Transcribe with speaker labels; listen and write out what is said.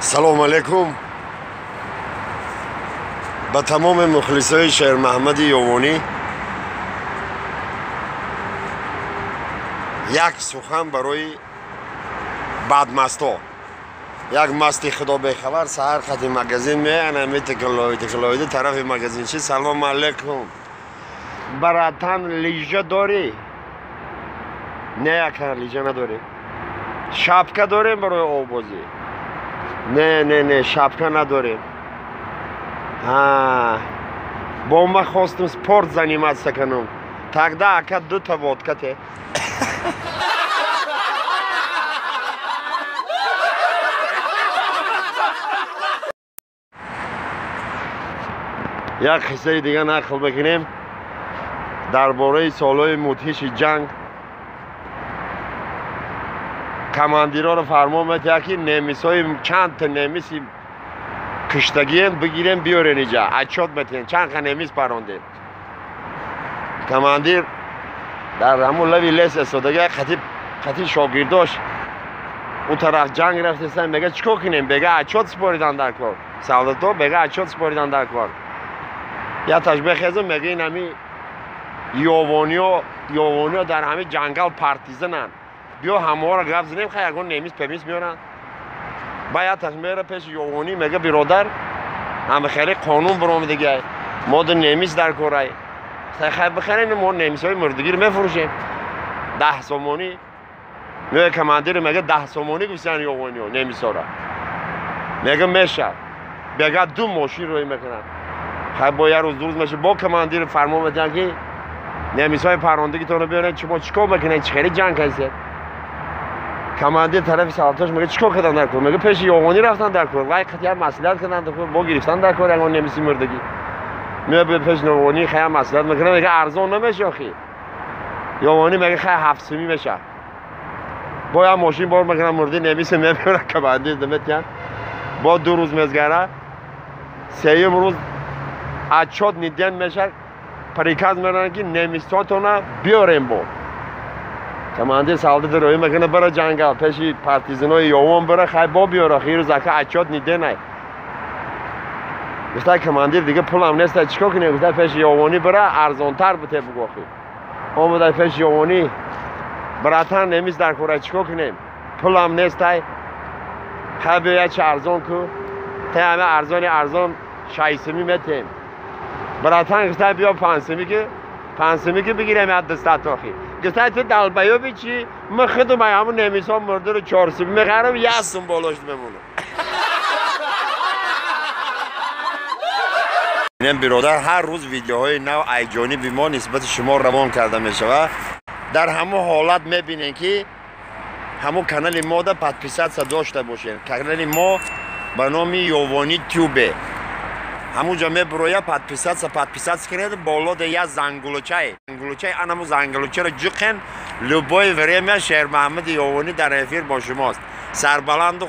Speaker 1: سلام علیکم به تمام مخلصای شهر محمد یوانی. یک سخن برای بدمستا. یک مستی خدا بخبر سحر خط مگزین میانه می تکلایده طرف مگزین چی. سلام علیکم. براتن لیجه داری؟ نه یک لیجه نداری. شبکه داریم برای آبازی؟ نه شبکه نداریم. با ما خواستم سپورت زنیمت سکنم. تقده اکد دو تا وادکته. یک قصه دیگه نقل بکنیم درباره سالهای مدهش جنگ. کماندیرها رو فرمان میده که نمیسای چند تا نمیسی کشتگی بگیریم بیارین اینجا اچات بتین. چند تا نمیس پرانده. کماندیر در همون لوی لیس استادگی خطی شاگرداش اون طرف جنگ رفتن. میگه چیکار کنیم؟ بگه اچات سپاریدن در کار. سعادتو بگه اچات سپاریدن در کار. یا تشبیه خیزم میگه این همی یوانیا در همه جنگل پارتیزنن. بیا همه را گفت زنیم خیلی اگه نمیز پمیز میارن. باید تشبیه را پیش یوانی میگه برادر همه خیلی قانون برام دیگه ما در نمیز در کارای خیلی بخیرین ما نمیز های مردگی رو میفروشیم 10 سومانی. میگه کماندیر میگه 10 سومانی گفتن یوانی ها نمیز ها را. میگه میشه بگه 2 ماشین روی میکنن. خیلی با یه روز میشه با کماندیر فرمان بدن که نمیز های پراندگی تانو بیارن. شما چیکار بکنین؟ چه خیلی جنگ هستید؟ کماندیر طرف سالتاش میگه چیکار کردن در کار؟ میگه پیش یوانی رفتن در کار. وای خیلی مسئولیت کردن در کار. با گرفتن در کار اگه نمیسی مردگی. میگه پیش یوانی خیلی مسئولیت میکنه. میگه ارزان نمیشه آخی. یوانی میگه خیلی 700 میشه. با یه ماشین بار میکنن مرده نمیسی میبرن کماندیر دمتیان. با 2 روز میزگره 3 روز اچات نیدن میشه. پریکاز میرن که نمیستاتونه بیاریم با. کماندیر سالت روی میکنه برای جنگل پیش پارتیزنای یوان بره خیلی با بیاره. خیلی روز که اچات نیده نه. گفته کماندیر دیگه پولم نیست چیکار کنیم؟ گفته پیش یوانی بره ارزانتر بده بگو خیلی. آمده پیش یوانی براتن نمیز در کاره چیکار کنیم؟ پولم نیست خیلی بیا چه ارزان کو تا همه ارزان 600 میتیم. براتن گفته بیا 500 که بگیرم از دستت آخی. گفته تو دلبیا بیچی من خودم همون نمیسان مرده رو 400 میخرم یستم بالاش بمونه. این برادر هر روز ویدیوهای نو ایجانی بی ما نسبت شما روان کرده میشه. در همون حالت میبینین که همون کانال ما دا پادپیسات داشته باشین. کانال ما به نام یوانی تیوبه. همونجا میبرویا پادپیسات کنید بالا ده یا زنگولوچه انمو زنگولوچه رو جوخن لوبای وریم شهر محمد یوانی در افیر با شماست. سربلند و